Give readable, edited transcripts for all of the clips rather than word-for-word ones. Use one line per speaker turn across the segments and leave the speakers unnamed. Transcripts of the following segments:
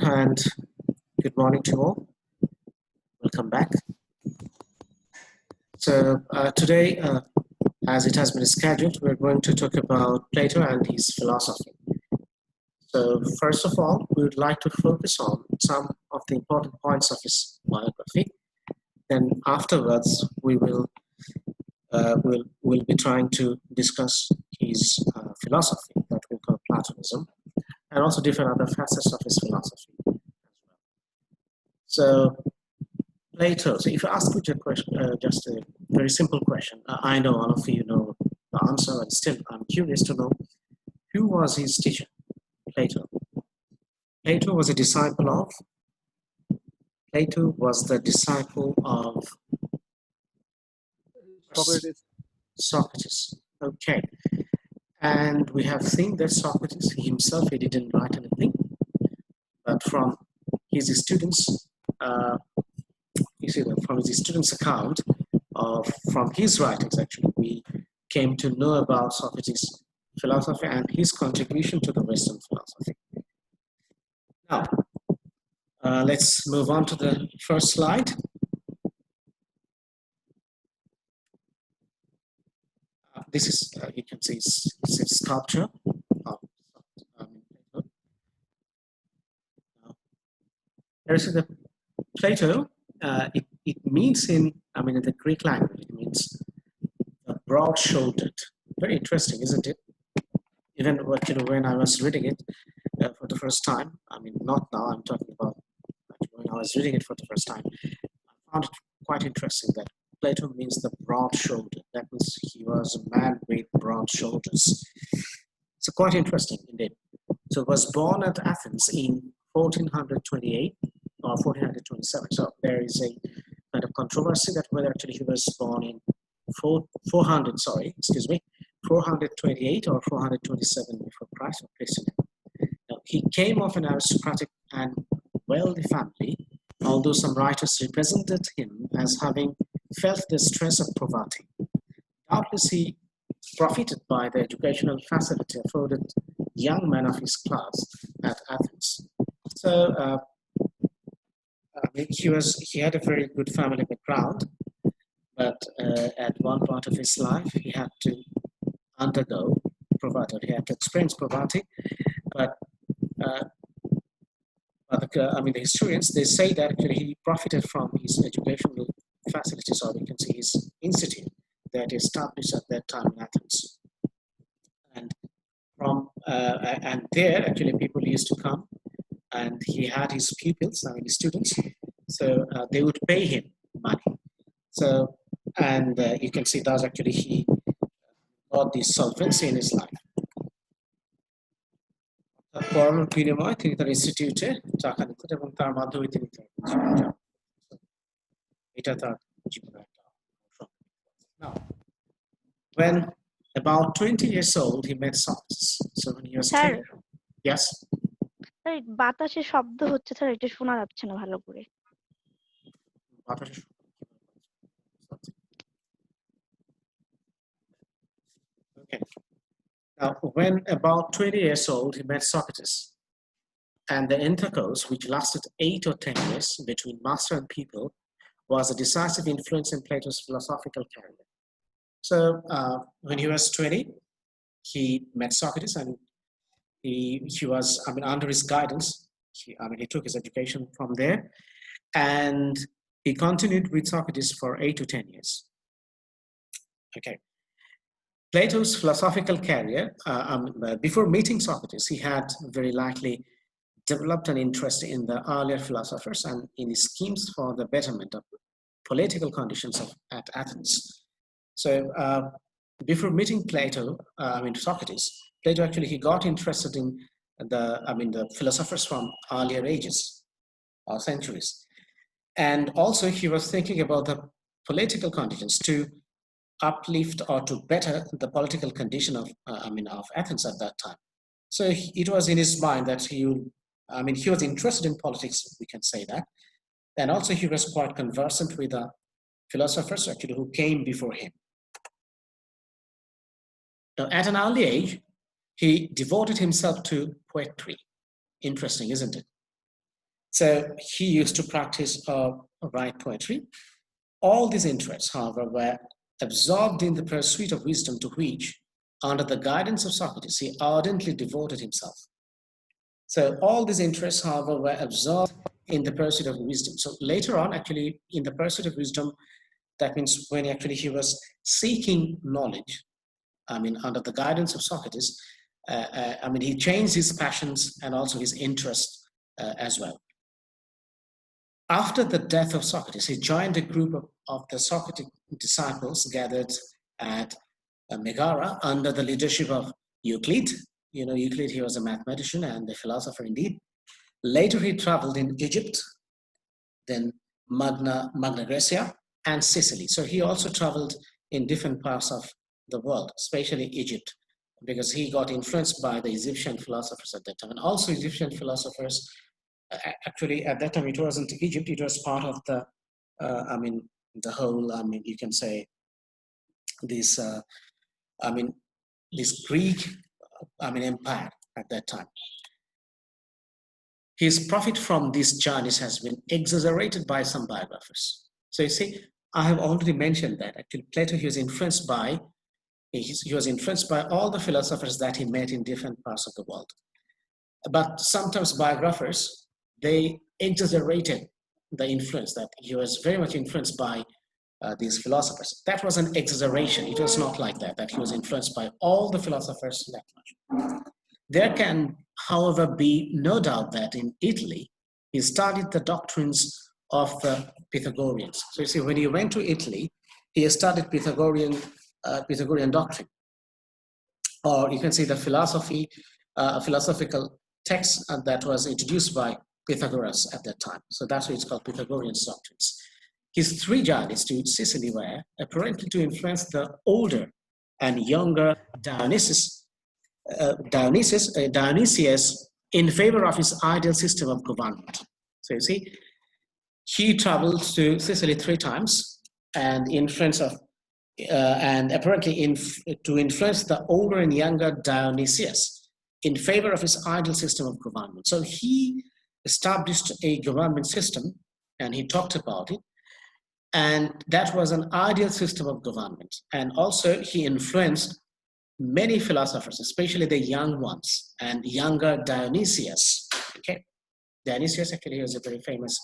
and good morning to all. Welcome back. So today, as it has been scheduled, we're going to talk about Plato and his philosophy. So first of all, we would like to focus on some of the important points of his biography. Then afterwards, we'll be trying to discuss his philosophy that we call Platonism, and also different other facets of his philosophy as well. So Plato. So if I ask you a question, just a very simple question, I know all of you know the answer, but still I'm curious to know who was his teacher, Plato. Plato was a disciple of. Plato was the disciple of
Socrates.
Socrates. Okay, and we have seen that Socrates himself, he didn't write anything, but from his students, you see that from his students' account, from his writings actually, we came to know about Socrates' philosophy and his contribution to the Western philosophy. Now, let's move on to the first slide. This is, you can see, it's a sculpture of Plato. There is the Plato. It means in the Greek language, it means broad-shouldered. Very interesting, isn't it? Even when I was reading it for the first time, not now, I'm talking about when I was reading it for the first time, I found it quite interesting that Plato means the broad-shouldered. That means he was a man with broad shoulders. So quite interesting indeed. So he was born at Athens in 1428 or 1427. So there is a kind of controversy that whether actually he was born in 428 or 427 before Christ or Christian. Now, he came of an aristocratic and wealthy family, although some writers represented him as having felt the stress of poverty. Doubtless he profited by the educational facility afforded young men of his class at Athens. So he had a very good family background, but at one part of his life he had to undergo poverty. He had to experience poverty, but the historians, they say that actually he profited from his educational facilities, or we can say his institute that he established at that time in Athens. And there actually people used to come, and he had his pupils, his students, so they would pay him money. So, and you can see that actually he got this solvency in his life. পড়ানোর বিনিময়ে তিনি তার ইনস্টিটিউটে টাকা নিতেন এবং তার মাধ্যমে তিনি এটা তার জীবনের একটা অংশ। Now, when about 20 years old, he met Socrates. So when he was 10, yes.
Sir বাতাসে শব্দ হচ্ছে স্যার, এটা শোনা যাচ্ছে না ভালো করে।
Okay. Now, when about 20 years old, he met Socrates. And the intercourse, which lasted 8 or 10 years between master and pupil, was a decisive influence in Plato's philosophical career. So when he was 20, he met Socrates, and he was, under his guidance, he took his education from there, and he continued with Socrates for 8 to 10 years. Okay. Plato's philosophical career, before meeting Socrates, he had very likely developed an interest in the earlier philosophers and in the schemes for the betterment of political conditions at Athens. So before meeting Socrates, Plato actually, he got interested in the philosophers from earlier ages or centuries. And also he was thinking about the political conditions to uplift or to better the political condition of Athens at that time. So it was in his mind that he was interested in politics, we can say that. And also he was quite conversant with the philosophers actually who came before him. Now, at an early age, he devoted himself to poetry. Interesting, isn't it? So he used to practice or write poetry. All these interests, however, were absorbed in the pursuit of wisdom to which, under the guidance of Socrates, he ardently devoted himself. So all these interests, however, were absorbed in the pursuit of wisdom. So later on, actually, in the pursuit of wisdom, that means when actually he was seeking knowledge, I mean, under the guidance of Socrates, I mean, he changed his passions and also his interests as well. After the death of Socrates, he joined a group of the Socratic disciples gathered at Megara under the leadership of Euclid. You know, Euclid, he was a mathematician and a philosopher indeed. Later, he traveled in Egypt, then Magna Graecia, and Sicily. So he also traveled in different parts of the world, especially Egypt, because he got influenced by the Egyptian philosophers at that time. And also Egyptian philosophers, actually at that time it wasn't Egypt, it was part of the, I mean, the whole, I mean, you can say this, I mean, this Greek, I mean, empire at that time. His profit from these journeys has been exaggerated by some biographers. So you see, I have already mentioned that actually Plato, he was influenced by all the philosophers that he met in different parts of the world. But sometimes biographers, they exaggerated the influence, that he was very much influenced by these philosophers. That was an exaggeration. It was not like that he was influenced by all the philosophers that much. There can, however, be no doubt that in Italy, he studied the doctrines of the Pythagoreans. So you see, when he went to Italy, he studied Pythagorean doctrine. Or you can say the philosophical text that was introduced by Pythagoras at that time. So that's why it's called Pythagorean doctrines. His 3 journeys to Sicily were apparently to influence the older and younger Dionysius in favor of his ideal system of government. So you see, he traveled to Sicily 3 times and apparently to influence the older and younger Dionysius in favor of his ideal system of government. So he established a government system and he talked about it. And that was an ideal system of government. And also he influenced many philosophers, especially the young ones and younger Dionysius. Okay, Dionysius actually was a very famous.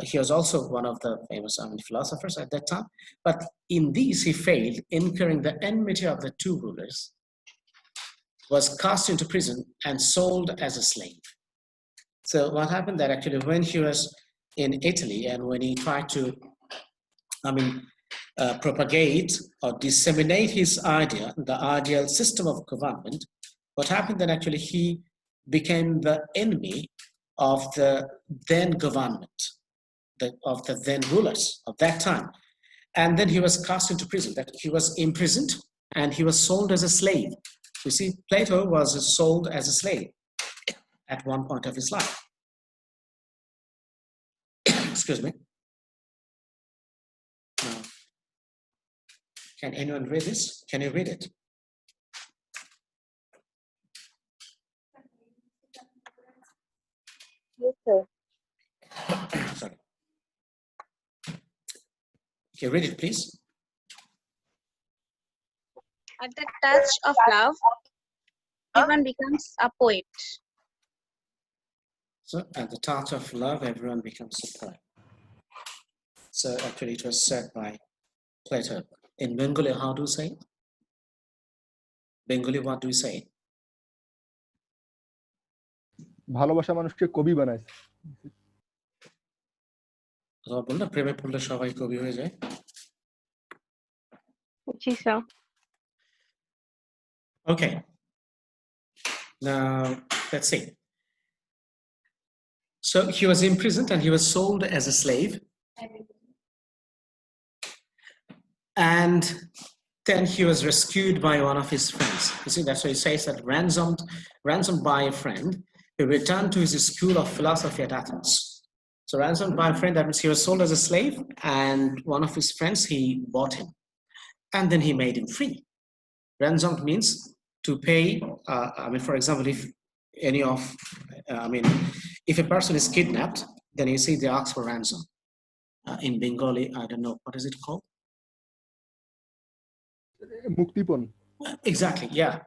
He was also one of the famous philosophers at that time. But in these he failed, incurring the enmity of the 2 rulers, was cast into prison and sold as a slave. So what happened that actually when he was in Italy and when he tried to, propagate or disseminate his idea, the ideal system of government, what happened then actually he became the enemy of the then government, of the then rulers of that time. And then he was cast into prison, that he was imprisoned and he was sold as a slave. You see, Plato was sold as a slave at one point of his life. Excuse me. Can anyone read this? Can you read it?
Yes, sir.
Sorry. Okay, read it, please.
At the touch of love, everyone becomes a poet.
So, at the touch of love, everyone becomes a poet. So, actually, it was said by Plato. In Bengali, how do you say it? Bengali, what do you say?
ভালোবাসা মানুষকে কবি বানায়।
বললাম প্রেমে পড়লে সবাই কবি হয়ে যায়।
জি sir.
Okay. Now, let's see. So he was imprisoned and he was sold as a slave. And then he was rescued by one of his friends. You see, that's why he says that ransomed by a friend, he returned to his school of philosophy at Athens. So ransomed by a friend, that means he was sold as a slave, and one of his friends, he bought him. And then he made him free. Ransomed means to pay, for example, if any of, If a person is kidnapped, then you see they ask for ransom. In Bengali, I don't know, what is it called?
Muktipon.
Exactly, yeah.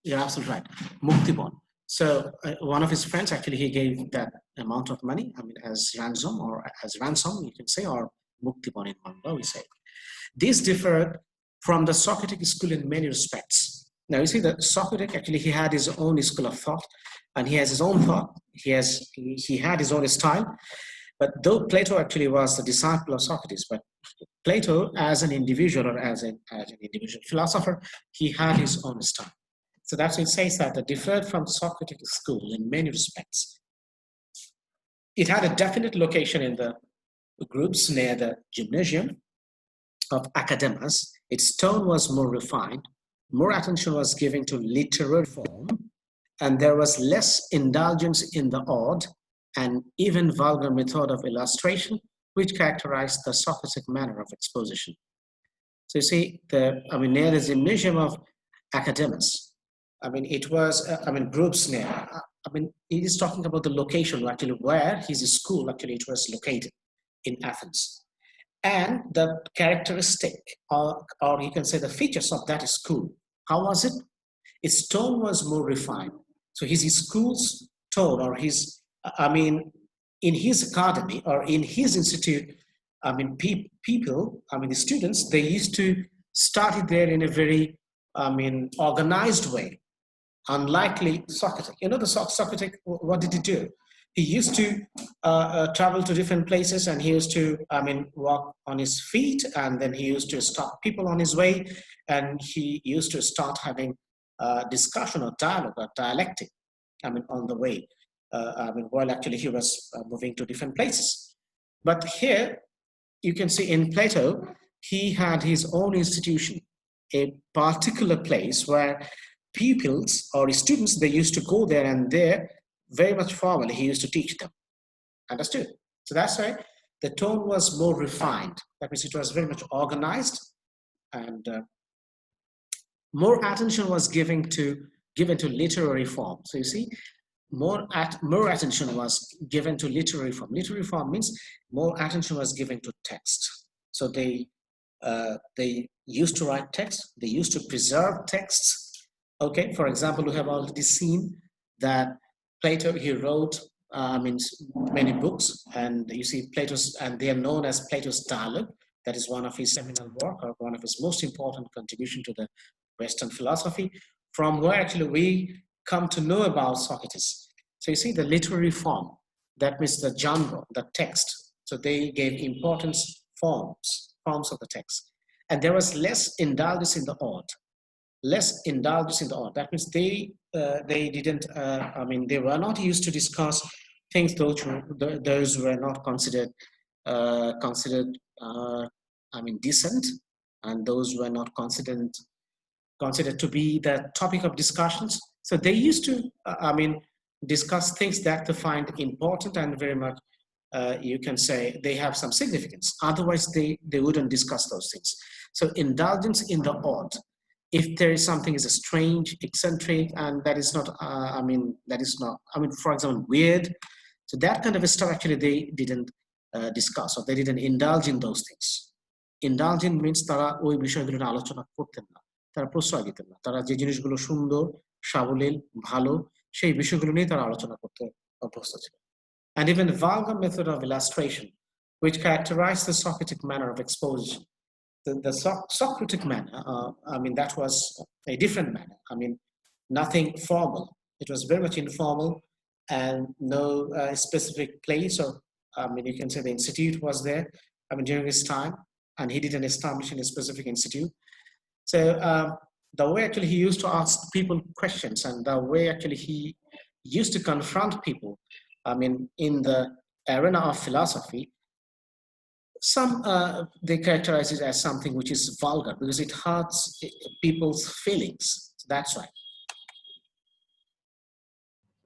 You're absolutely right. Muktipon. So one of his friends, actually, he gave that amount of money, I mean, as ransom, you can say, or Muktipon in Bangla, we say. This differed from the Socratic school in many respects. Now, you see that Socratic, actually, he had his own school of thought, and he has his own thought. He had his own style. But though Plato actually was the disciple of Socrates, but Plato, as an individual or as an individual philosopher, he had his own style. So that's why it says that it differed from Socratic school in many respects. It had a definite location in the groups near the gymnasium of academas. Its tone was more refined, more attention was given to literary form, and there was less indulgence in the odd and even vulgar method of illustration, which characterized the Socratic manner of exposition. So you see, near the gymnasium of academas, it was, groups near. He is talking about the location, actually, where his school, actually, it was located in Athens. And the characteristic, or you can say the features of that school, how was it? Its tone was more refined. So his school's tone, or in his academy or in his institute, people, the students, they used to study there in a very, organized way. Unlikely Socrates. You know, the Socrates, what did he do? He used to travel to different places, and he used to, walk on his feet, and then he used to stop people on his way, and he used to start having discussion or dialogue or dialectic, on the way, while actually he was moving to different places. But here, you can see in Plato, he had his own institution, a particular place where pupils or students, they used to go there, and there, very much formally, he used to teach them. Understood? So that's why the tone was more refined. That means it was very much organized, and more attention was given to literary form. So you see, more attention was given to literary form. Literary form means more attention was given to text. So they used to write text. They used to preserve texts. Okay, for example, we have already seen that Plato, he wrote many books, and you see Plato's, and they are known as Plato's dialogue. That is one of his seminal work, or one of his most important contribution to the Western philosophy, from where actually we come to know about Socrates. So you see the literary form, that means the genre, the text. So they gave importance forms of the text. And there was less indulgence in the odd. Less indulgence in the odd. That means they didn't, they were not used to discuss things those were not considered, decent, and those were not considered to be the topic of discussions. So they used to, discuss things that they find important and very much, you can say, they have some significance. Otherwise, they wouldn't discuss those things. So indulgence in the odd. If there is something is strange, eccentric, and that is not, for example, weird. So that kind of stuff, actually, they didn't discuss, or they didn't indulge in those things. Indulge in means তারা ওই বিষয়গুলো নিয়ে আলোচনা করতেন না, তারা প্রশ্রয় দিতেন না, তারা যে জিনিসগুলো সুন্দর, সাবলীল, ভালো, সেই বিষয়গুলো নিয়ে তারা আলোচনা করতে অভ্যস্ত ছিল। And even the vulgar method of illustration, which characterized the Socratic manner of exposition. The Socratic manner, that was a different manner. Nothing formal. It was very much informal, and no specific place, or you can say the institute was there, during his time, and he didn't establish any specific institute. So the way actually he used to ask people questions, and the way actually he used to confront people, in the arena of philosophy, some they characterize it as something which is vulgar because it hurts people's feelings. So that's right.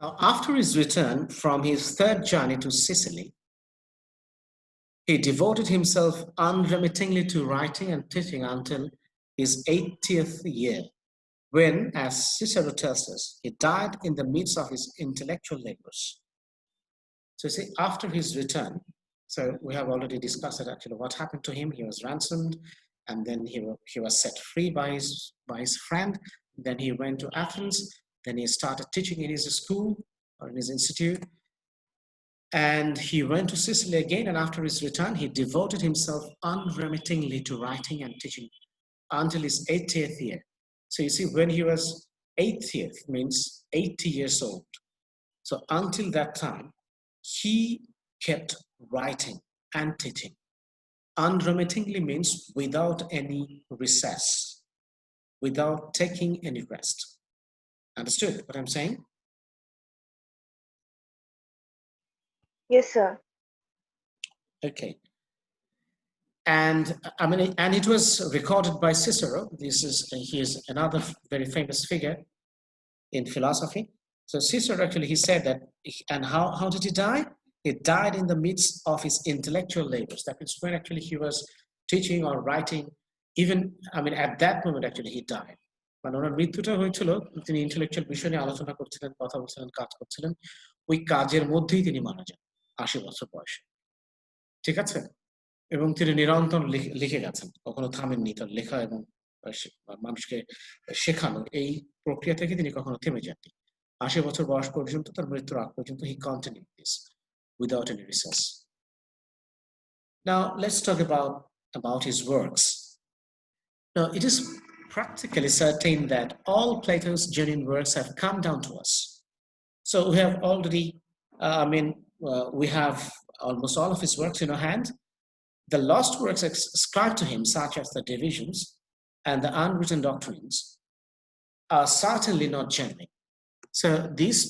Now, after his return from his third journey to Sicily, he devoted himself unremittingly to writing and teaching until his 80th year, when, as Cicero tells us, he died in the midst of his intellectual labors. So see, after his return, so we have already discussed that actually what happened to him. He was ransomed, and then he was set free by his friend. Then he went to Athens. Then he started teaching in his school or in his institute. And he went to Sicily again, and after his return, he devoted himself unremittingly to writing and teaching until his 80th year. So you see, when he was 80th, means 80 years old. So until that time, he kept writing and teaching. Unremittingly means without any recess, without taking any rest. Understood what I'm saying?
Yes, sir.
Okay. And I mean, and it was recorded by Cicero. He is another very famous figure in philosophy. So Cicero actually, he said that, and how did he die? He died in the midst of his intellectual labors. That means when actually he was teaching or writing, even, I mean, at that moment actually he died. মানে ওনার মৃত্যুটা হয়েছিল, তিনি intellectual বিষয় নিয়ে আলোচনা করছিলেন, কথা বলছিলেন, কাজ করছিলেন, ওই কাজের মধ্যেই তিনি মারা যান 80 বছর বয়সে। ঠিক আছে? এবং তিনি নিরন্তর লিখে গেছেন, কখনো থামেননি তার লেখা এবং মানুষকে শেখানো এই প্রক্রিয়া থেকে তিনি কখনো থেমে যাননি। 80 বছর বয়স পর্যন্ত, তার মৃত্যুর আগ পর্যন্ত he continued this without any recess. Now let's talk about his works. Now it is practically certain that all Plato's genuine works have come down to us. So we have already, we have almost all of his works in our hand. The lost works ascribed to him, such as the divisions and the unwritten doctrines, are certainly not genuine. So these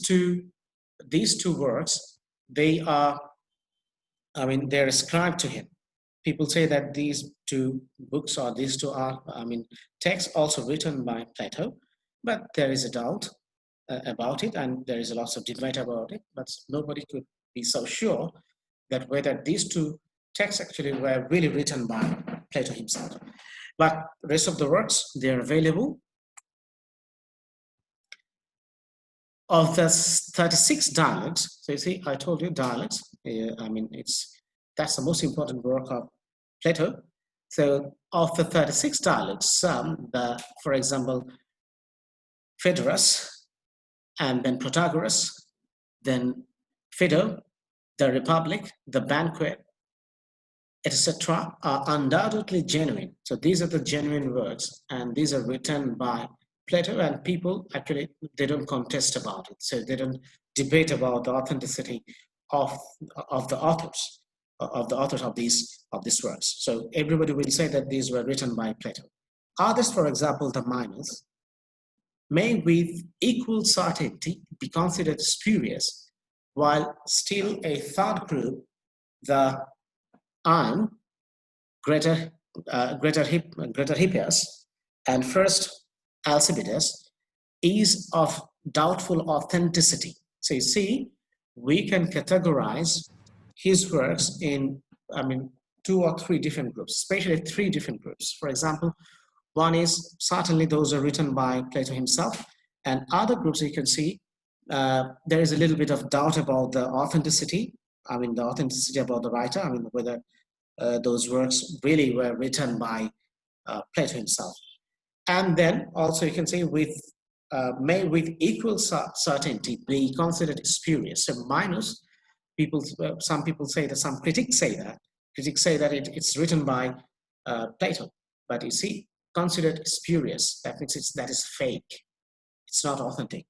two works, they are, I mean, they're ascribed to him. People say that these two books or these two are, I mean, texts also written by Plato, but there is a doubt about it, and there is a lot of debate about it, but nobody could be so sure that whether these two texts actually were really written by Plato himself. But the rest of the works, they are available. Of the 36 dialogues, so you see, I told you dialogues, I mean, that's the most important work of Plato. So of the 36 dialogues, some, for example, Phaedrus, and then Protagoras, then Phaedo, the Republic, the Banquet, etc., are undoubtedly genuine. So these are the genuine works, and these are written by Plato, and people actually, they don't contest about it. So they don't debate about the authenticity of the authors of these works. So everybody will say that these were written by Plato. Others, for example, the minors, may with equal certainty be considered spurious, while still a third group, the iron, Greater Hippias, and first Alcibiades, is of doubtful authenticity. So you see, we can categorize his works in, I mean, 2 or 3 different groups, especially 3 different groups. For example, one is certainly those are written by Plato himself, and other groups you can see, there is a little bit of doubt about the authenticity. I mean, the authenticity about the writer. I mean, whether those works really were written by Plato himself. And then also you can say may with equal certainty be considered spurious. So minus, some people say that, some critics say that it's written by Plato, but you see, considered spurious. That means that is fake. It's not authentic.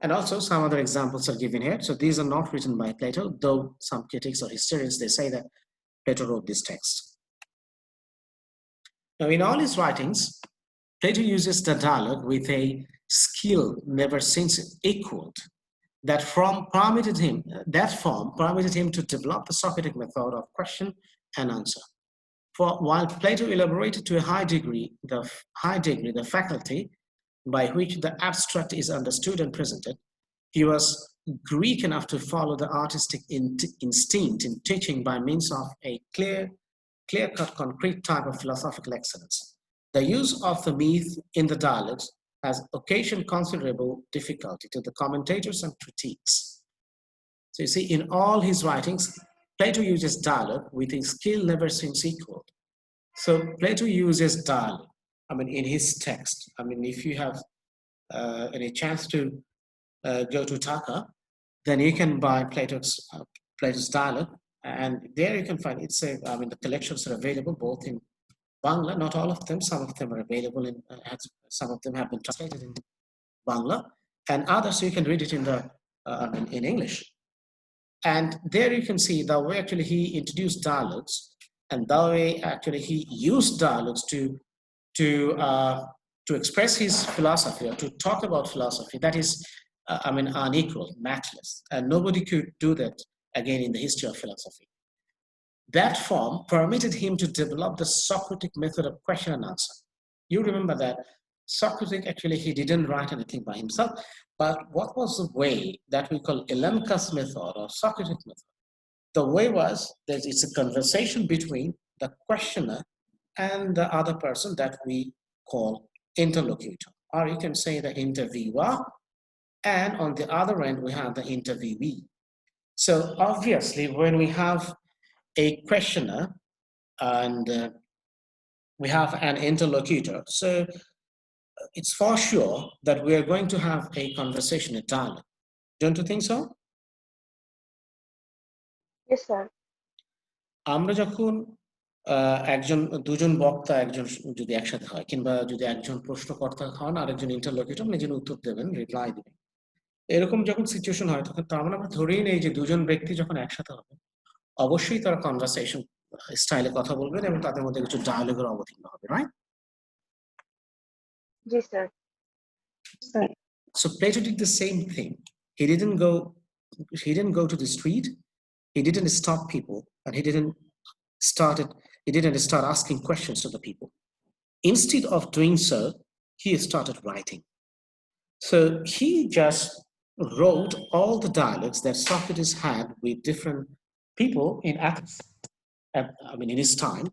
And also some other examples are given here. So these are not written by Plato, though some critics or historians, they say that Plato wrote this text. Now, in all his writings, Plato uses the dialogue with a skill never since equaled. That form permitted him to develop the Socratic method of question and answer. For while Plato elaborated to a high degree the faculty by which the abstract is understood and presented, he was Greek enough to follow the artistic instinct in teaching by means of a clear-cut, concrete type of philosophical excellence. The use of the myth in the dialogues has occasioned considerable difficulty to the commentators and critiques. So you see, in all his writings, Plato uses dialogue with a skill never since equaled. So Plato uses dialogue, I mean, in his text. I mean, if you have any chance to go to Dhaka, then you can buy Plato's dialogue, and there you can find I mean, the collections are available both in Bangla, not all of them. Some of them are available in, some of them have been translated in Bangla, and others you can read it in I mean, in English. And there you can see the way actually he introduced dialogues, and the way actually he used dialogues to express his philosophy or to talk about philosophy. That is, I mean, unequal, matchless, and nobody could do that again in the history of philosophy. That form permitted him to develop the Socratic method of question and answer. You remember that Socrates actually, he didn't write anything by himself, but what was the way that we call Elenchus method or Socratic method? The way was that it's a conversation between the questioner and the other person that we call interlocutor, or you can say the interviewer, and on the other end we have the interviewee. So obviously when we have a questioner and we have an interlocutor, so it's for sure that we are going to have a conversation, a dialogue. Don't you think so?
Yes, sir.
আমরা যখন দুজন বক্তা একজন যদি একসাথে হয়, কিংবা যদি একজন প্রশ্নকর্তা হন আর একজন ইন্টারলোকিউটর যিনি উত্তর দেবেন, রিপ্লাই দেবেন, এরকম যখন সিচুয়েশন হয় তখন তার মানে আমরা ধরেই নেই যে দুজন ব্যক্তি যখন একসাথে হবে অবশ্যই তারা কনভারসেশন স্টাইলে কথা বলবেন এবং তাদের মধ্যে কিছু ডায়ালগের অবতীর্ণ হবে, right?
G sir.
So Plato did the same thing. He didn't go to the street. He didn't stop people, and he didn't start asking questions to the people. Instead of doing so, he started writing. So he just wrote all the dialogues that Socrates had with different people in Athens, I mean, in his time.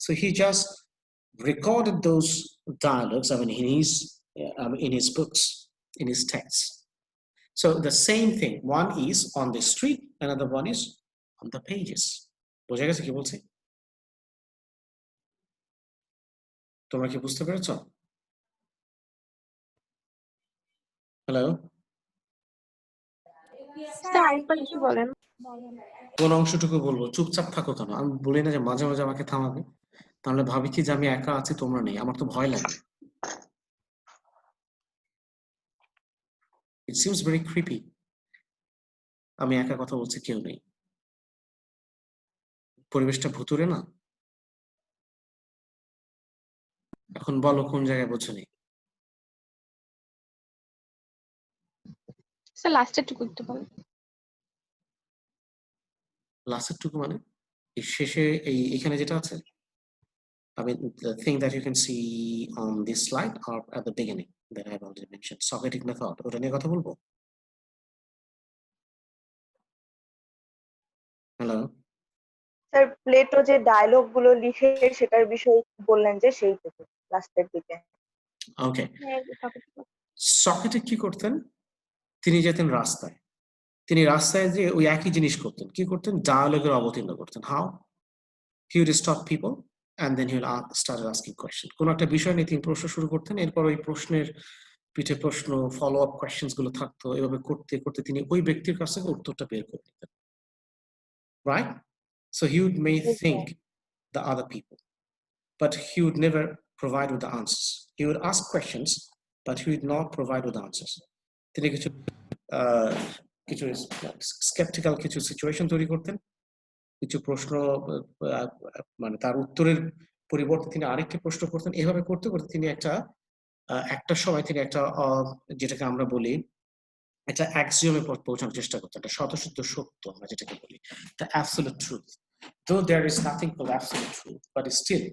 So he just recorded those dialogues, I mean, in his books, in his texts. So the same thing, one is on the street, another one is on the pages. বোঝা গেছে কি বলছি? তোমরা কি বুঝতে পেরেছো? Hello,
sir আরেকবার কি বলেন?
কোন অংশটুকু বলবো? চুপচাপ থাকো কেন? আমি বলি না যে মাঝে মাঝে আমাকে থামাবে, তাহলে ভাবি কি যে আমি একা আছি, তোমরা নেই, আমার তো ভয় লাগে। It seems very creepy. আমি একা কথা বলছি, কেউ নেই, পরিবেশটা ভুতুরে না? এখন বলো কোন জায়গায় বোঝনি?
স্যার লাস্টের টুকু একটু বলেন।
লাস্টের টুকু মানে এই শেষে এইখানে যেটা আছে, I mean, the thing that you can see on this slide or at the beginning that I've already mentioned, Socratic method, ওটা নিয়ে কথা বলবো? হ্যালো,
স্যার প্লেটো যে ডায়লগ গুলো লিখে সেটার বিষয়ে বললেন যে সেই থেকে লাস্টের দিকে।
ওকে। সক্রেটিস কি করতেন? তিনি যেতেন রাস্তায়, তিনি রাস্তায় যে ওই একই জিনিস করতেন, কি করতেন? ডায়ালগের অবতীর্ণ করতেন। How? He would stop people and then he would start asking questions. কোন একটা বিষয় নিয়ে তিনি প্রশ্ন শুরু করতেন, এরপর ওই প্রশ্নের পিঠে প্রশ্ন, ফলো আপ কোয়েশ্চেন্স গুলো থাকতো, এভাবে করতে করতে তিনি ওই ব্যক্তির কাছ থেকে উত্তরটা বের করে নিতেন, right? So he would may think the other people, but he would never provide with the answers. He would ask questions, but he would not provide with the answers. তিনি কিছু স্কেপটিক্যাল কিছু সিচুয়েশন তৈরি করতেন, কিছু প্রশ্ন মানে তার উত্তরের পরিবর্তে তিনি আরেকটি প্রশ্ন করতেন। এভাবে করতে করতে তিনি একটা সময় তিনি একটা যেটাকে আমরা বলি একটা অ্যাক্সিওমে পৌঁছানোর চেষ্টা করতেন, একটা স্বতঃসিদ্ধ সত্য আমরা যেটাকে বলি, the absolute truth. Though there is nothing called absolute truth, but still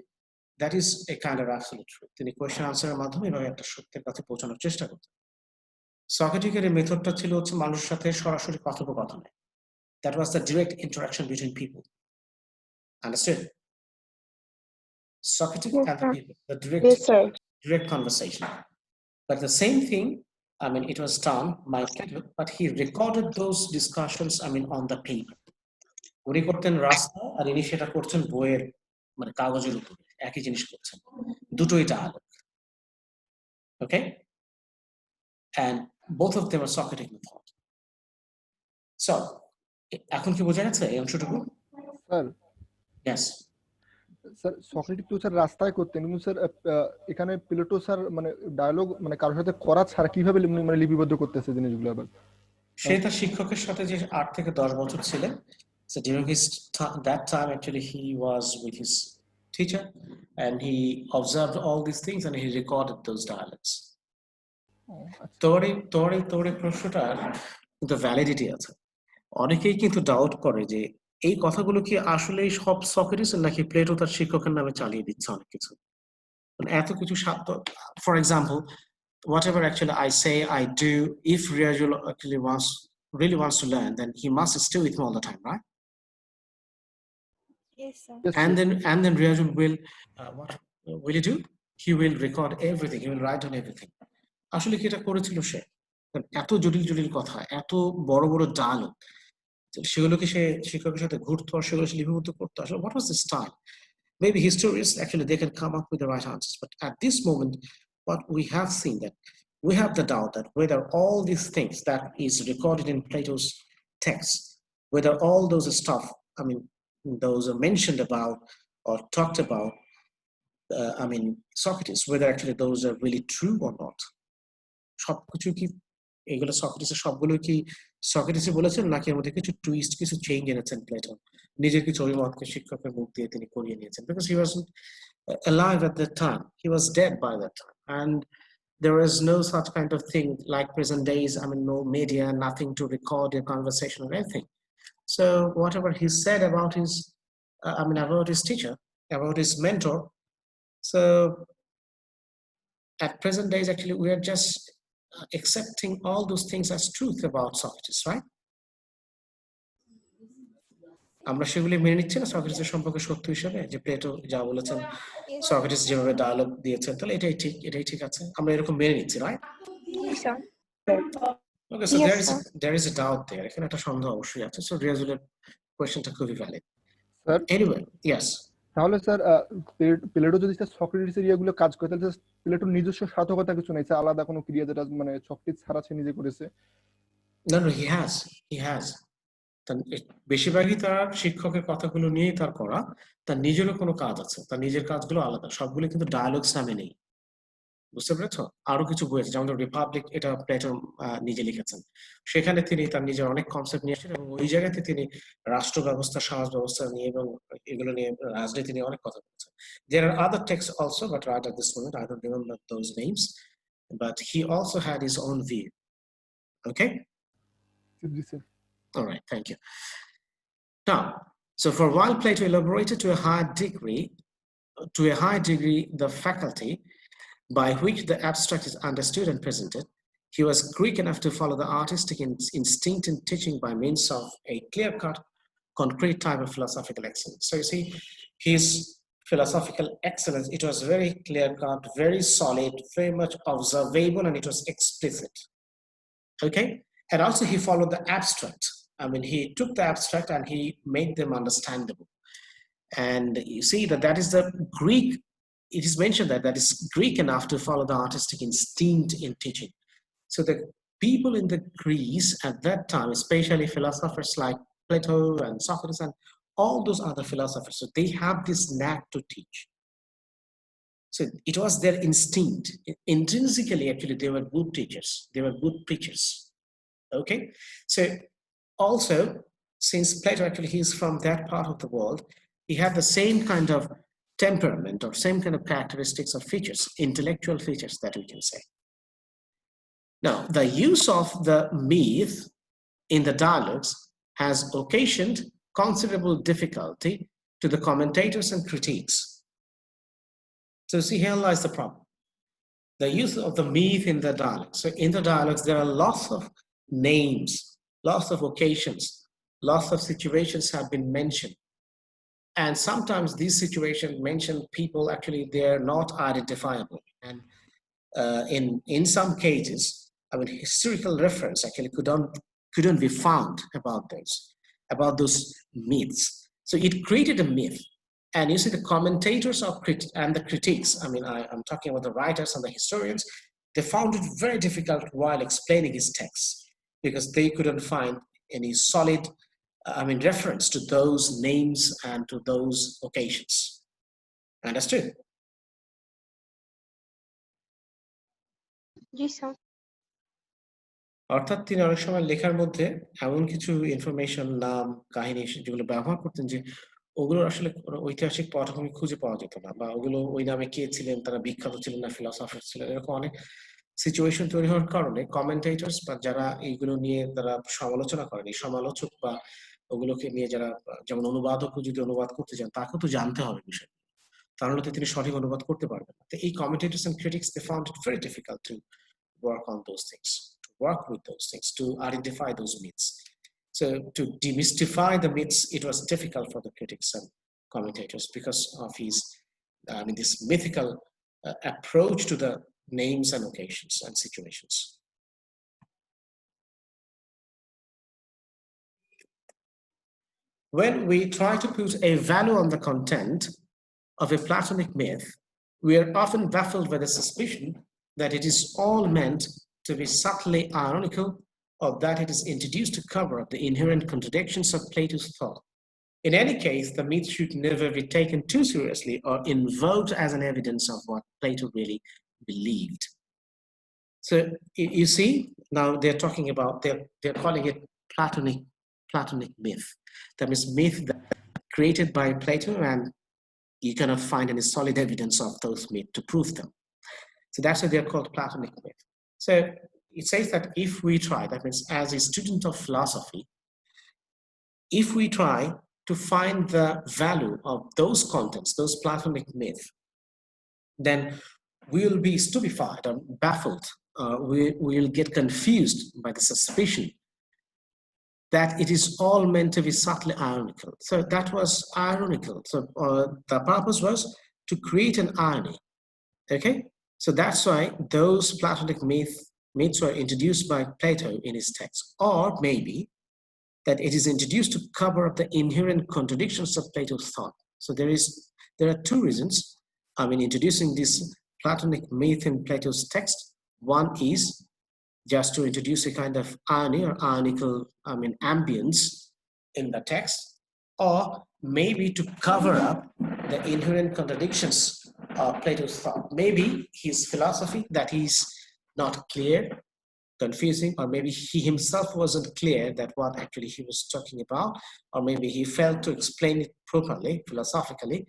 that is a kind of absolute truth. তিনি কোয়েশ্চেন আনসারের মাধ্যমে এভাবে একটা সত্যের কাছে পৌঁছানোর চেষ্টা করতেন। সক্রেটিসের এই মেথডটা ছিল হচ্ছে মানুষের সাথে সরাসরি কথোপকথনে। That was the direct interaction between people. Understood? Socrates and the people, the direct conversation. But the same thing I mean, it was done by Plato, but he recorded those discussions, I mean, on the paper. উনি করতেন রাস্তা আর ইনি সেটা করছেন বইয়ের মানে কাগজের উপরে একই জিনিস করছেন দুটোই dialogue okay and both of them are Socratic method so এখন কি বোঝা গেছে এই অংশটুকু
স্যার
yes
স্যার সক্রেটিস তো স্যার রাস্তায় করতেন কিন্তু স্যার এখানে প্লেটো স্যার মানে ডায়লগ মানে কারোর সাথে করা ছাড়া কিভাবে মানে লিপিবদ্ধ করতেছে জিনিসগুলো আবার
সে তার শিক্ষকের সাথে যে 8 থেকে 10 বছর ছিলেন so during his that time actually he was with his teacher and he observed all these things and he recorded those dialogues তোরে প্রশ্নটার কিন্তু ভ্যালিডিটি আছে অনেকেই কিন্তু ডাউট করে যে এই কথাগুলো কি আসলে সব সক্রেটিস নাকি প্লেটো তার শিক্ষকের নামে চালিয়ে দিচ্ছে অনেক কিছু এত কিছু for example whatever actually I say I do if Riazul actually really wants to learn then he must stay with me all the time right
Yes, sir.
and then Riazul will what will he do he will record everything he will write on everything আসলে কি এটা করেছিল সে এত জটিল জটিল কথা এত বড় বড় ডায়লগ সেগুলোকে সে শিক্ষকের সাথে ঘুরতো আর সেগুলো লিপিবদ্ধ করতো আসলে what was the style maybe historians actually they can come up with the right answers but at this moment what we have seen that we have the doubt that whether all these things that is recorded in Plato's text whether all those stuff I mean those are mentioned about or talked about I mean Socrates whether actually those are really true or not সবকিছু কি এগুলো সক্রেটিসের সবগুলো কি সক্রেটিসই বলেছেন নাকি এর মধ্যে কিছু টুইস্ট কিছু চেঞ্জ এনেছেন প্লেটো নিজের কিছু অভিমতকে শিক্ষকের মুখ দিয়ে তিনি করিয়ে নিয়েছেন because he wasn't alive at that time he was dead by that time and there is no such kind of thing like present days I mean no media nothing to record your conversation or anything so whatever he said about his I mean about his teacher about his mentor so at present days actually we are just accepting all those things as truth about Socrates, right? আমরা সেগুলি মেনে নিচ্ছি না সক্রেটিসের সম্পর্কে সত্য হিসেবে যে Plato যা বলেছেন সক্রেটিস যেভাবে ডায়ালগ দিয়েছেন তাহলে এটাই ঠিক আছে আমরা এরকম মেনে নিচ্ছি right okay so there is a doubt there এখানে একটা সন্দেহ অবশ্যই আছে সো রিয়াজুলের কোশ্চেনটা খুবই ভ্যালিড
স্যার
এনিওয়ে ইয়েস
তাহলে স্যার প্লেটো যদি স্যার সক্রেটিসের ইয়েগুলো কাজ করে তাহলে প্লেটোর নিজস্ব সার্থকতা কিছু নেই স্যার আলাদা কোনো ক্রিয়া যেটা মানে সক্রেটিস ছাড়া সে নিজে করেছে
no he has বেশিরভাগই তার শিক্ষকের কথাগুলো নিয়েই তার করা তার নিজেরও কোনো কাজ আছে তার নিজের কাজগুলো আলাদা সবগুলো কিন্তু ডায়ালগস নামে নেই বুঝতে পেরেছো আরো কিছু বই আছে যেমন রিপাবলিক এটা প্লেটো নিজে লিখেছেন সেখানে তিনি তার নিজের অনেক কনসেপ্ট নিয়ে এসেছেন এবং ওই জায়গাতে তিনি রাষ্ট্র ব্যবস্থা সমাজ ব্যবস্থা নিয়ে এবং এগুলো নিয়ে রাজনীতি নিয়ে অনেক কথা বলেছেন there are other texts also but right at this moment I don't remember those names but he also had his own view okay all right thank you now so for while Plato elaborated to a high degree the faculty by which the abstract is understood and presented, he was Greek enough to follow the artistic instinct in teaching by means of a clear-cut, concrete type of philosophical excellence. So you see, his philosophical excellence, it was very clear-cut, very solid, very much observable, and it was explicit. Okay? And also he followed the abstract. I mean, he took the abstract and he made them understandable. And you see that is the Greek. It is mentioned that is Greek enough to follow the artistic instinct in teaching. So the people in the Greece at that time, especially philosophers like Plato and Socrates and all those other philosophers, so they have this knack to teach. So it was their instinct. Intrinsically, actually, they were good teachers. They were good preachers. Okay? So also, since Plato actually he is from that part of the world, he had the same kind of temperament or same kind of characteristics or features, intellectual features that we can say. Now, the use of the myth in the dialogues has occasioned considerable difficulty to the commentators and critics. So see, here lies the problem. The use of the myth in the dialogues. So in the dialogues, there are lots of names, lots of occasions, lots of situations have been mentioned. And sometimes these situations mention people actually they're not identifiable. And in some cases, historical reference actually couldn't be found about those myths. So it created a myth. And you see the commentators and the critics, I'm talking about the writers and the historians, they found it very difficult while explaining his texts because they couldn't find any solid, reference to those names and to those occasions. Understood?
G sir.
অর্থাৎ তিনি অনেক সময় লেখার মধ্যে এমন কিছু information, নাম, কাহিনী যেগুলো ব্যবহার করতেন যে ওগুলোর আসলে কোনো ঐতিহাসিক পটভূমি খুঁজে পাওয়া যেত না, বা ওগুলো ওই নামে কে ছিলেন, তারা বিখ্যাত ছিলেন না ফিলসফার ছিলেন, এরকম অনেক সিচুয়েশন তৈরি হওয়ার কারণে কমেন্টেটরস বা যারা এইগুলো নিয়ে তারা সমালোচনা করেন, এই সমালোচক বা ওগুলোকে নিয়ে যারা, যেমন অনুবাদক যদি অনুবাদ করতে চান তাকেও তো জানতে হবে বিষয়, তাহলে তো তিনি সঠিক অনুবাদ করতে পারবেন না। তো এই commentators and critics they found it very difficult to work on those things, to work with those things, to identify those myths. So to demystify the myths, it was difficult for the critics and commentators because of his, this mythical approach to the names and occasions and situations. When we try to put a value on the content of a Platonic myth, we are often baffled by the suspicion that it is all meant to be subtly ironical, or that it is introduced to cover up the inherent contradictions of Plato's thought. In any case, the myth should never be taken too seriously or invoked as an evidence of what Plato really believed. So you see, now they're talking about, they're calling it Platonic myth. That means myth that created by Plato, and you cannot find any solid evidence of those myths to prove them. So that's why they're called Platonic myth. So it says that if we try, that means as a student of philosophy, if we try to find the value of those contents, those Platonic myths, then we'll be stupefied or baffled. We'll get confused by the suspicion that it is all meant to be subtly ironical. So that was ironical. So the purpose was to create an irony. Okay? So that's why those Platonic myths were introduced by Plato in his text. Or maybe that it is introduced to cover up the inherent contradictions of Plato's thought. So there are two reasons, introducing this Platonic myth in Plato's text. One is just to introduce a kind of irony or ironical, ambience in the text, or maybe to cover up the inherent contradictions of Plato's thought. Maybe his philosophy that is not clear, confusing, or maybe he himself wasn't clear that what actually he was talking about, or maybe he failed to explain it properly, philosophically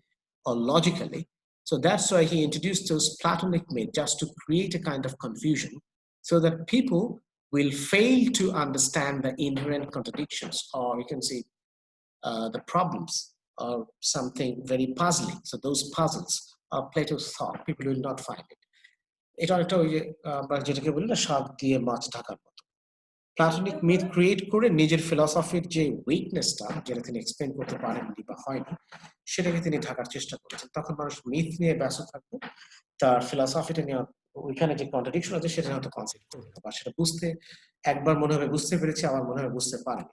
or logically. So that's why he introduced those Platonic myths, just to create a kind of confusion, so that people will fail to understand the inherent contradictions, or you can say the problems, or something very puzzling. So those puzzles of Plato's thought, people will not find it. এটা একটা ওই যে যেটাকে বলি না, শাক দিয়ে মাছ ঢাকার মতো। প্লাটনিক মিথ ক্রিয়েট করে নিজের ফিলসফির যে উইকনেসটা, যেটা তিনি এক্সপ্লেন করতে পারেননি বা হয়নি, সেটাকে তিনি ঢাকার চেষ্টা করেছেন। তখন মানুষ মিথ নিয়ে ব্যস্ত থাকবে, তার ফিলসফিটা নিয়ে ওইখানে যে কন্ট্রাডিকশন আছে সেটা হয়তো কনসেপ্ট করবে বা সেটা বুঝতে একবার মনে হবে বুঝতে পেরেছি, আবার মনে হবে বুঝতে পারেনি।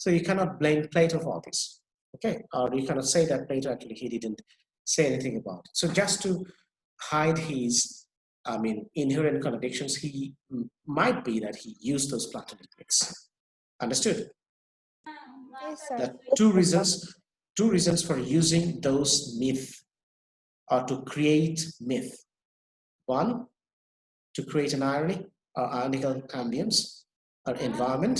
So you cannot blame Plato for this, okay? Or you cannot say that Plato actually he didn't say anything about it. So just to hide his inherent contradictions, he might be that he used those Platonic myths. Understood?
Yes, sir.
That two reasons for using those myths are to create myth. One, to create an irony or ironical ambience or environment,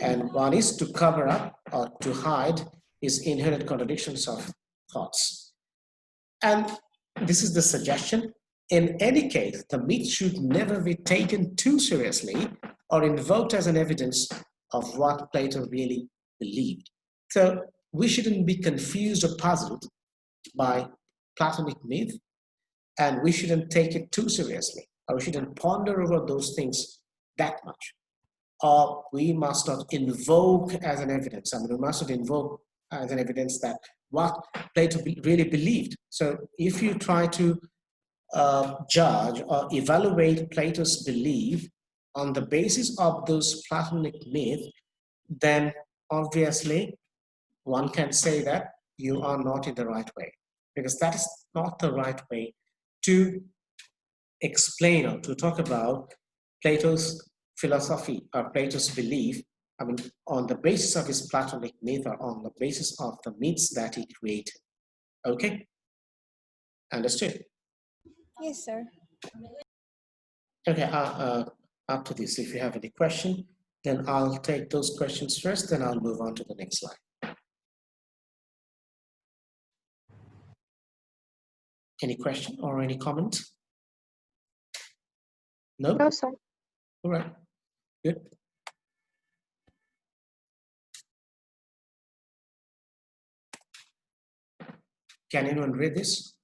and one is to cover up or to hide his inherent contradictions of thoughts. And this is the suggestion. In any case, the myth should never be taken too seriously or invoked as an evidence of what Plato really believed. So we shouldn't be confused or puzzled by Platonic myth, and we shouldn't take it too seriously, or we shouldn't ponder over those things that much. Or we must not invoke as an evidence. We must not invoke as an evidence that what Plato really believed. So if you try to judge or evaluate Plato's belief on the basis of those Platonic myths, then obviously one can say that you are not in the right way, because that is not the right way to explain or to talk about Plato's philosophy or Plato's belief. I mean, on the basis of his Platonic myth or on the basis of the myths that he created. Okay? Understood?
Yes, sir.
Okay, after this, if you have any question, then I'll take those questions first, then I'll move on to the next slide. Any question or any comment? No?
No, sir.
All right, good. Can anyone read this?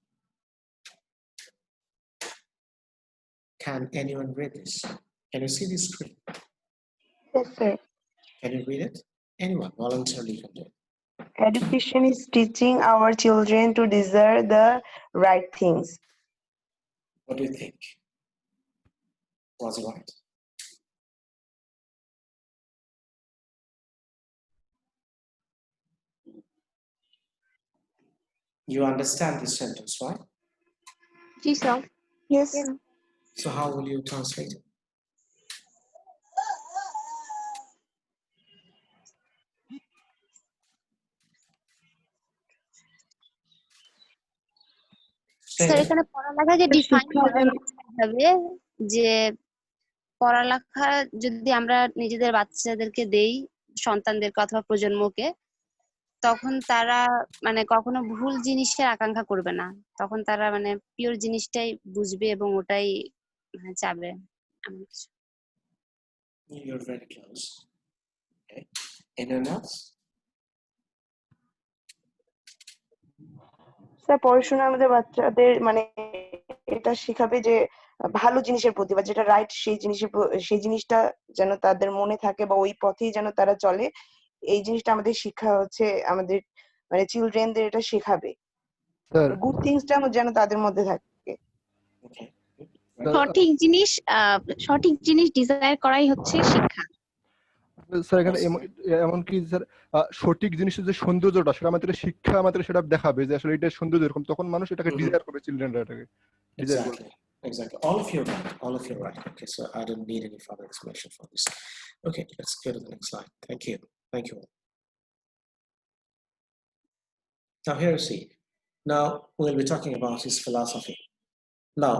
Can anyone read this? Can you see this screen?
Yes, sir.
Can you read it? Anyone voluntarily can do it.
Education is teaching our children to desire the right things.
What do you think? Was it right? You understand this sentence, right?
Yes, sir.
Yes.
Yeah.
So how will you translate it?
Sir এখানে পড়ালেখা যে define করবেন হবে যে পড়ালেখা যদি আমরা নিজেদের বাচ্চাদেরকে দেই, সন্তানদেরকে অথবা প্রজন্মকে, তখন তারা মানে কখনো ভুল জিনিসের আকাঙ্ক্ষা করবে না, তখন তারা মানে পিওর জিনিসটাই বুঝবে এবং ওটাই চাবে।
You're very close. Okay. Anyone else?
Sir পড়াশোনা আমাদের বাচ্চাদের মানে এটা শেখাবে যে ভালো জিনিসের প্রতি বা যেটা রাইট সেই জিনিসটা যেন তাদের মনে থাকে বা ওই পথেই যেন তারা চলে, এই জিনিসটা আমাদের শিক্ষা হচ্ছে আমাদের মানে চিলড্রেনদের এটা শেখাবে।
স্যার
গুড থিংসটা যেন তাদের মধ্যে থাকে।
Okay.
সঠিক জিনিস ডিজায়ার করাই হচ্ছে শিক্ষা।
স্যার এখানে এমনকি স্যার সঠিক জিনিসের যে সৌন্দর্যটা সেটা আমাদের শিক্ষা আমাদের সেটা দেখাবে যে আসলে এটা সৌন্দর্য এরকম, তখন মানুষ এটাকে ডিজায়ার করবে, চিলড্রেনরা এটাকে ডিজায়ার করবে।
Exactly. All of you are right. All of you are right. Okay, so I don't need any further explanation for this. Okay, let's go to the next slide. Thank you. Thank you all. Now here you see. Now we'll be talking about his philosophy. Now,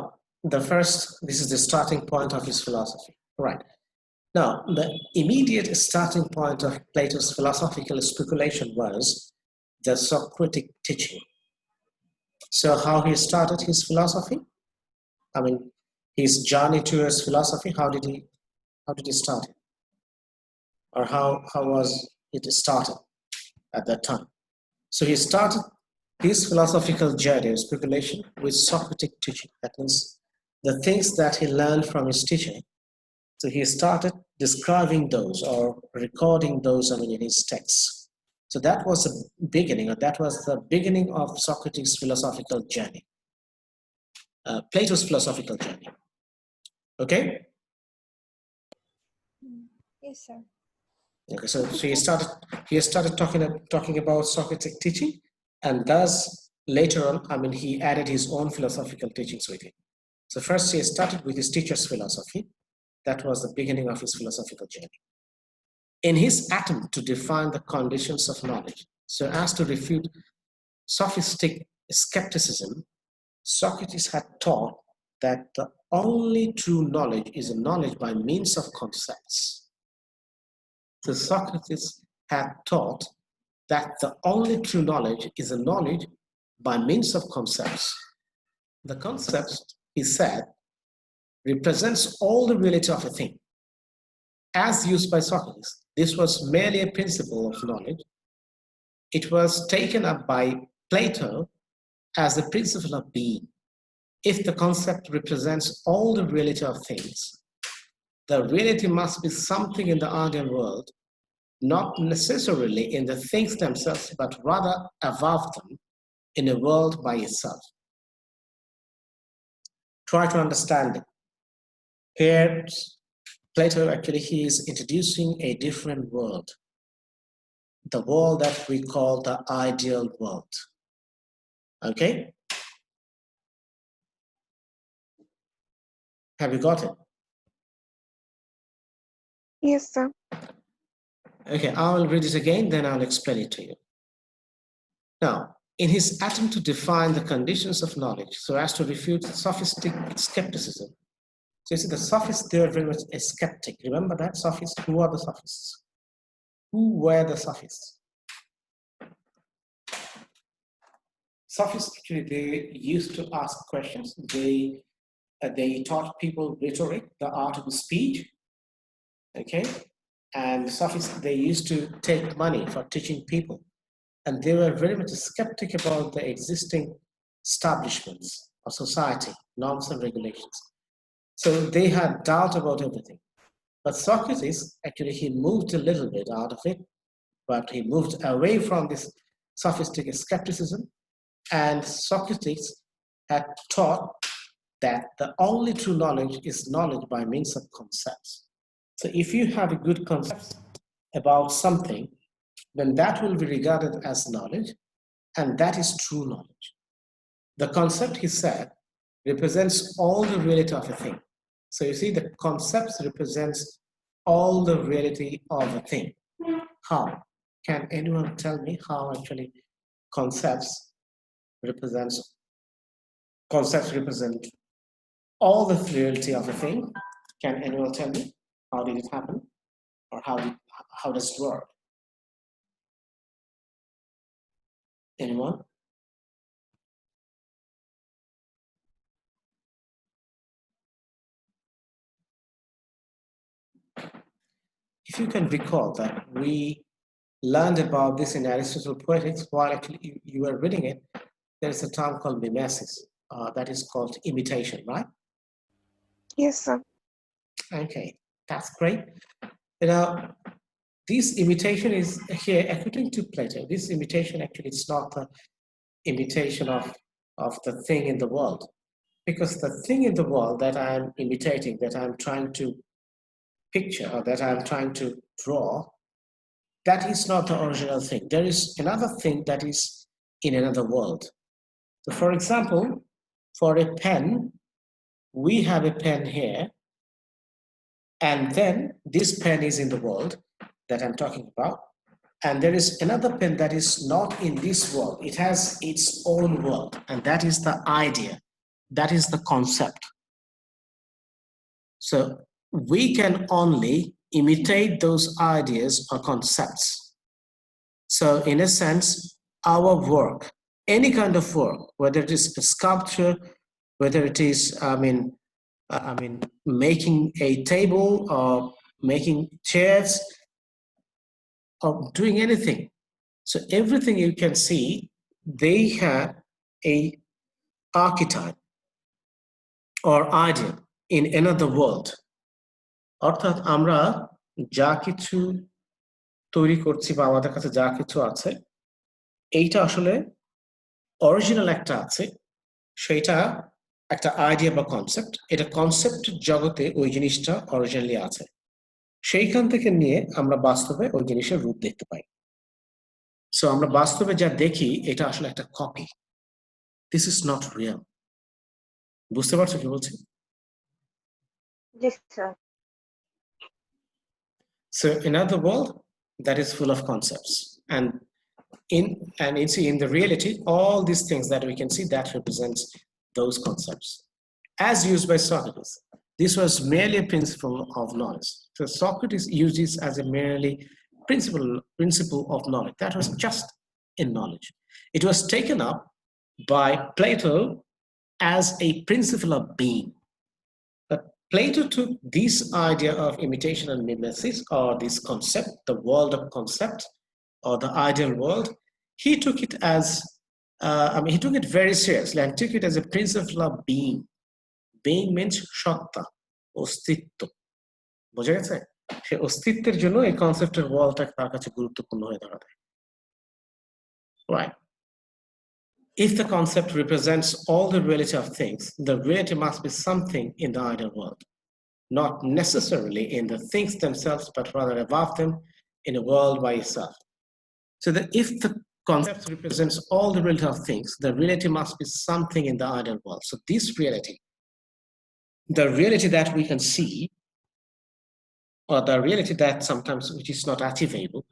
this is the starting point of his philosophy. Right. Now, the immediate starting point of Plato's philosophical speculation was the Socratic teaching. So how he started his philosophy? I mean, his journey towards philosophy, how did he start it? Or how was it started at that time? So he started his philosophical journey of speculation with Socratic teaching. That means the things that he learned from his teacher. So he started describing those or recording those in his texts. So that was the beginning of Socrates' philosophical journey. Plato's philosophical journey. Okay?
Yes, sir.
Okay, so he started talking about Socratic teaching, and thus later on, he added his own philosophical teachings with it. So first he started with his teacher's philosophy. That was the beginning of his philosophical journey. In his attempt to define the conditions of knowledge, so as to refute sophistic skepticism, Socrates had taught that the only true knowledge is a knowledge by means of concepts. So Socrates had taught that the only true knowledge is a knowledge by means of concepts. The concepts, he said, represents all the reality of a thing. As used by Socrates, this was merely a principle of knowledge. It was taken up by Plato as the principle of being. If the concept represents all the reality of things, the reality must be something in the ideal world, not necessarily in the things themselves, but rather above them in a world by itself. Try to understand it. Here, Plato actually, he is introducing a different world, the world that we call the ideal world. Okay? Have you got it?
Yes, sir.
Okay, I'll read it again, then I'll explain it to you. Now, in his attempt to define the conditions of knowledge so as to refute sophistic skepticism, so you see the sophists, they are very much a skeptic. Remember that sophists? Who are the sophists? Who were the sophists? Sophists actually, they used to ask questions. They taught people rhetoric, the art of speech. Okay, and sophists, they used to take money for teaching people, and they were very much skeptic about the existing establishments of society, norms and regulations. So they had doubt about everything. But Socrates, actually, he moved a little bit out of it, but he moved away from this sophistic skepticism. And Socrates had taught that the only true knowledge is knowledge by means of concepts. So if you have a good concept about something, then that will be regarded as knowledge, and that is true knowledge. The concept, he said, represents all the reality of a thing. So you see, the concepts represents all the reality of a thing. How? Can anyone tell me how actually concepts represent all the reality of a thing? Can anyone tell me how did it happen, or how does it work? Anyone? If you can recall that we learned about this in Aristotle Poetics while actually you were reading it, there is a term called mimesis, that is called imitation, right?
Yes, sir.
Okay, that's great. Now, this imitation is here, according to Plato, this imitation actually is not the imitation of the thing in the world, because the thing in the world that I'm imitating, that I'm trying to picture, or that I'm trying to draw, that is not the original thing. There is another thing that is in another world. So for example, for a pen, we have a pen here, and then this pen is in the world that I'm talking about. And there is another pen that is not in this world. It has its own world, and that is the idea. That is the concept. So we can only imitate those ideas or concepts. So in a sense, our work, any kind of work, whether it is a sculpture, whether it is, making a table or making chairs or doing anything. So everything you can see, they have a archetype or idea in another world. অর্থাৎ আমরা যা কিছু তৈরি করছি বা আমাদের কাছে যা কিছু আছে, এইটা আসলে অরিজিনাল একটা আছে, সেটা একটা আইডিয়া বা কনসেপ্ট। এটা কনসেপ্ট জগতে ওই জিনিসটা অরিজিনালি আছে, সেইখান থেকে নিয়ে আমরা বাস্তবে ওই জিনিসের রূপ দেখতে পাই। সো আমরা বাস্তবে যা দেখি এটা আসলে একটা copy. This is not real. বুঝতে পারছো কি বলছি?
Yes, sir.
So another world that is full of concepts, and in the reality, all these things that we can see, that represents those concepts as used by Socrates. This was merely a principle of knowledge. So Socrates used this as a merely principle of knowledge. That was just in knowledge. It was taken up by Plato as a principle of being. But Plato took this idea of imitation and mimesis, or this concept, the world of concept, or the ideal world. He took it as, he took it very seriously and took it as a principle of being. Being means সত্তা, অস্তিত্ব। বোঝা গেছে? সে অস্তিত্বের জন্য এই কনসেপ্টের ওয়ার্ল্ডটা তার কাছে গুরুত্বপূর্ণ হয়ে দাঁড়ায়। Right. If the concept represents all the reality of things, the reality must be something in the ideal world. not necessarily in the things themselves, but rather above them in a world by itself. So that if the concept represents all the reality of things, the reality must be something in the ideal world. So this reality, the reality that we can see, or the reality that sometimes which is not achievable.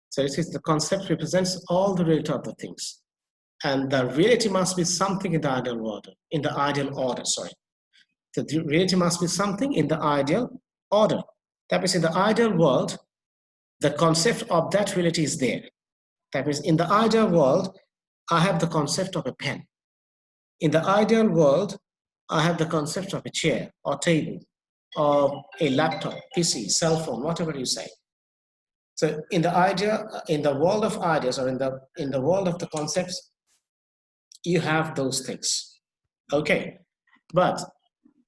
So it is the concept represents all the reality of the things. And the reality must be something in the ideal order, sorry. So the reality must be something in the ideal order. That means in the ideal world, the concept of that reality is there. That means in the ideal world, I have the concept of a pen. In the ideal world, I have the concept of a chair or table or a laptop, PC, cell phone, whatever you say. So in the world of ideas, or in the world of the concepts, you have those things. Okay, but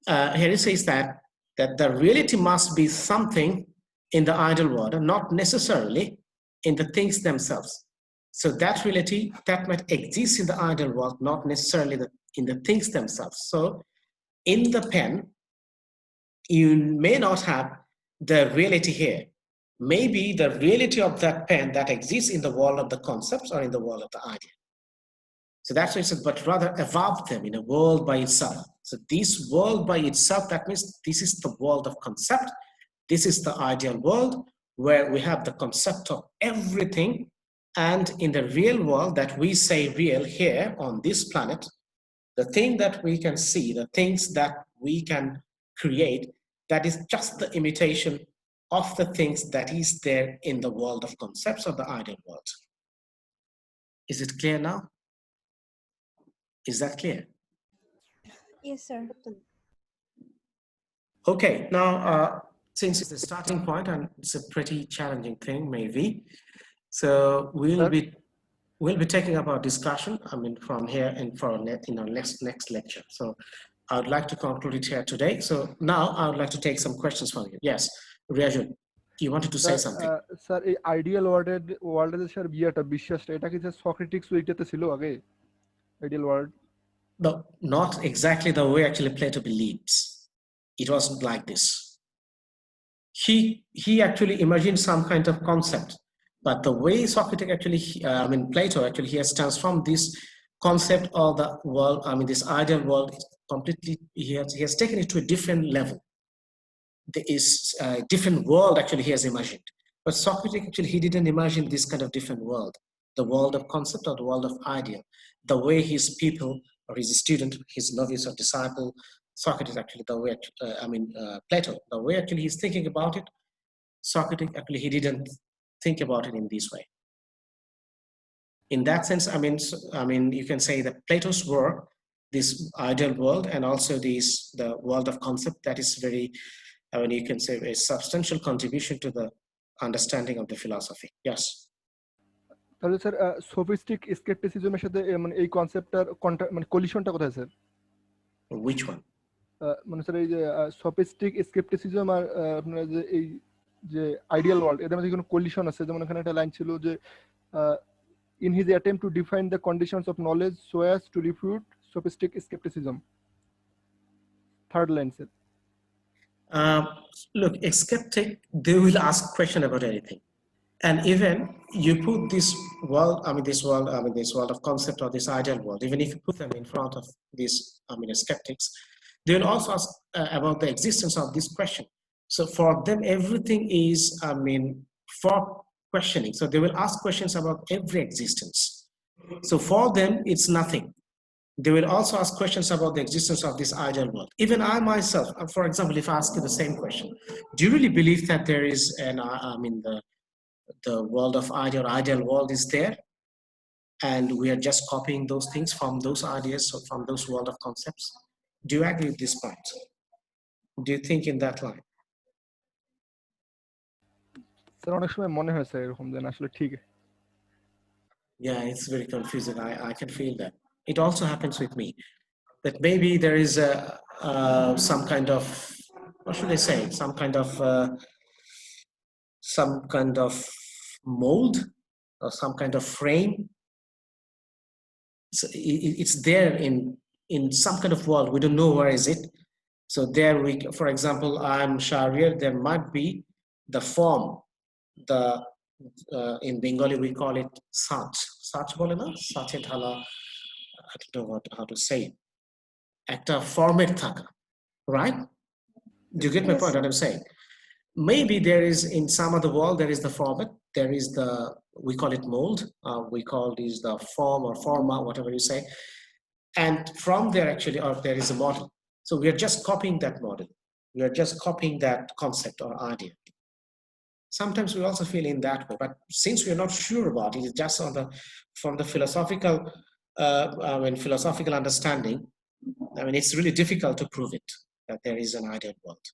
here it says that the reality must be something in the ideal world, and not necessarily in the things themselves. So that reality that might exist in the ideal world, not necessarily in the things themselves. So in the pen, you may not have the reality here. Maybe the reality of that pen that exists in the world of the concepts or in the world of the idea. So that's why it says, but rather above them in a world by itself. So this world by itself, that means this is the world of concept. This is the ideal world where we have the concept of everything. And in the real world that we say real here on this planet, the thing that we can see, the things that we can create, that is just the imitation of the things that is there in the world of concepts of the ideal world. Is it clear now? Is that clear?
Yes, sir.
Okay, now, since it's the starting point and it's a pretty challenging thing, maybe, so we'll be taking up our discussion, I mean, from here and in our next lecture. So I would like to conclude it here today. So now I would like to take some questions from you. Yes, Riyajul, you wanted to say something?
Sir এই ideal ওয়ার্ল্ডের যে sir বিয়েটা বিশ্বাসটা এটা কি sir সক্রেটিক্স ওইটাতে ছিল আগে ideal world?
No, not exactly the way actually Plato believes. It wasn't like this. He actually imagined some kind of concept, but the way Socrates actually, Plato actually, he has transformed this concept of the world, this ideal world, completely, he has taken it to a different level. There is a different world actually he has imagined. But Socrates actually, he didn't imagine this kind of different world, the world of concept or the world of ideal. The way his people or his student, his novice or disciple, Socrates actually, the way, Plato, the way actually he's thinking about it, Socrates actually, he didn't think about it in this way. In that sense, you can say that Plato's work, this ideal world, and also the world of concept, that is very, you can say a substantial contribution to the understanding of the philosophy. Yes.
তাহলে sir সোফিস্টিক স্কেপটিসিজমের সাথে মানে এই কনসেপ্টটার মানে কলিশনটা কোথায় sir?
Which one?
মানে sir এই যে সোফিস্টিক scepticism আর আপনার যে এই যে আইডিয়াল ওয়ার্ল্ড এদের মধ্যে কোনো কলিশন আছে? যেমন এখানে একটা লাইন ছিল যে in his attempt to define the conditions of knowledge so as to refute sophistic skepticism. Third line, sir.
Look, a skeptic, they will ask question about anything. And even you put this world of concept or this ideal world, even if you put them in front of these, skeptics, they will also ask about the existence of this question. So for them, everything is, for questioning. So they will ask questions about every existence. So for them, it's nothing. They will also ask questions about the existence of this ideal world. Even I myself, for example, if I ask you the same question, do you really believe that there is the world of ideal world is there, and we are just copying those things from those ideas or from those world of concepts? Do you agree with this point? Do you think in that line?
Sir অনেক সময় মনে হয় sir এরকম যে আসলে ঠিক।
Yeah, it's very confusing. I can feel that. It also happens with me, that maybe there is some kind of, what should I say, some kind of mold or some kind of frame. So it's there in some kind of world. We don't know where is it. So there we, for example, I'm Shahriar, there might be the form, the in Bengali we call it Sach. Sach bole na? Sache dhala, I don't know how to say it. Ekta format thaka, right? Do you get my
Yes,
point,
sir.
what I'm saying? Maybe there is, in some other world, there is the format, there is the, we call it mold, we call these the form or forma, whatever you say. And from there actually, or there is a model. So we are just copying that model. We are just copying that concept or idea. Sometimes we also feel in that way, but since we are not sure about it, it's just on the, from the philosophical, philosophical understanding, I mean, it's really difficult to prove it, that there is an ideal world.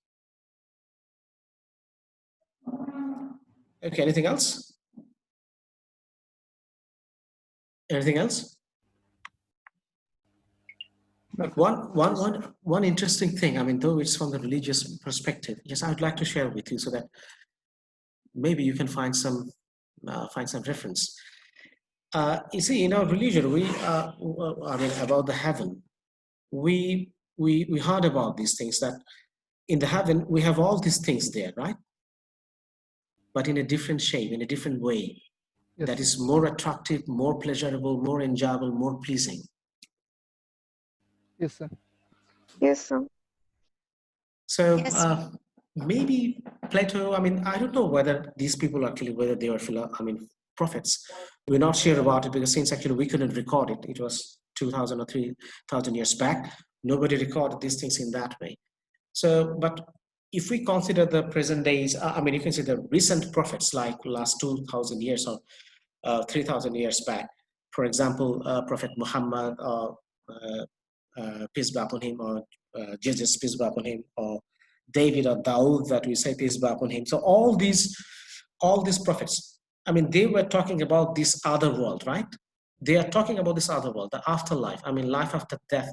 Okay, anything else? Anything else? But one interesting thing, I mean, though it's from the religious perspective, yes, I'd like to share with you so that maybe you can find some reference. You see, in our religion, we, I mean, about the heaven, we heard about these things, that in the heaven we have all these things there, right? But in a different shape, in a different way,
Yes.
that is more attractive, more pleasurable, more enjoyable, more pleasing.
Yes, sir.
Yes, sir.
So
Yes.
maybe Plato, I mean, I don't know whether these people actually, whether they were prophets. We're not sure about it because since actually we couldn't record it, it was 2000 or 3000 years back. Nobody recorded these things in that way. So, but if we consider the present days, I mean, you can see the recent prophets like last 2000 years or 3000 years back. For example, Prophet Muhammad, or peace be upon him, or Jesus, peace be upon him, or David or Daud, that we say peace be upon him. So all these prophets, I mean, they were talking about this other world, right? They are talking about this other world, the afterlife. I mean, life after death,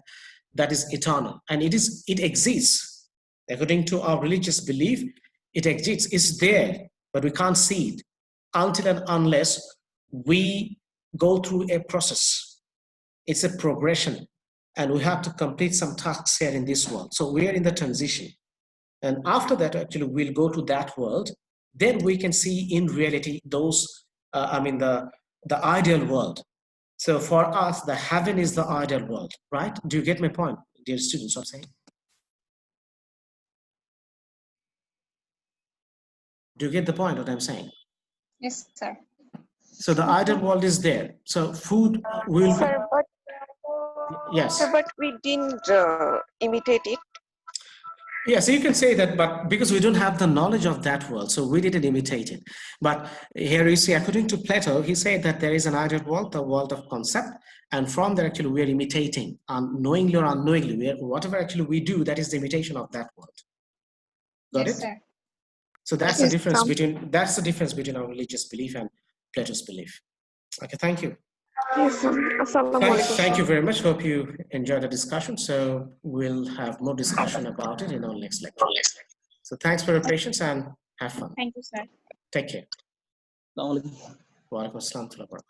that is eternal, and it exists. According to our religious belief, it exists. It's there, but we can't see it until and unless we go through a process. It's a progression, and we have to complete some tasks here in this world. So we are in the transition. And after that, actually, we'll go to that world. Then we can see in reality those, the ideal world. So for us, the heaven is the ideal world, right? Do you get my point, dear students, I'm saying? Do you get the point what I'm saying?
Yes, sir.
So the ideal world is there. So food will be,
Sir, but
yes.
sir, but we didn't imitate it.
Yes, you can say that, but because we don't have the knowledge of that world, so we didn't imitate it. But here you see, according to Plato, he said that there is an ideal world, the world of concept, and from there actually we are imitating, knowingly or unknowingly, whatever actually we do, that is the imitation of that world. Got
Yes,
it?
sir.
So that's
Yes,
the difference
sir.
between our religious belief and Plato's belief. Okay, thank you.
Yes, sir. Assalamu alaikum,
Thank
sir.
you very much. Hope you enjoyed the discussion. So we'll have more discussion about it in our next lecture. So thanks for your patience and have fun.
Thank you, sir.
Take care.
Assalamu alaikum.
Wa alaikum assalam.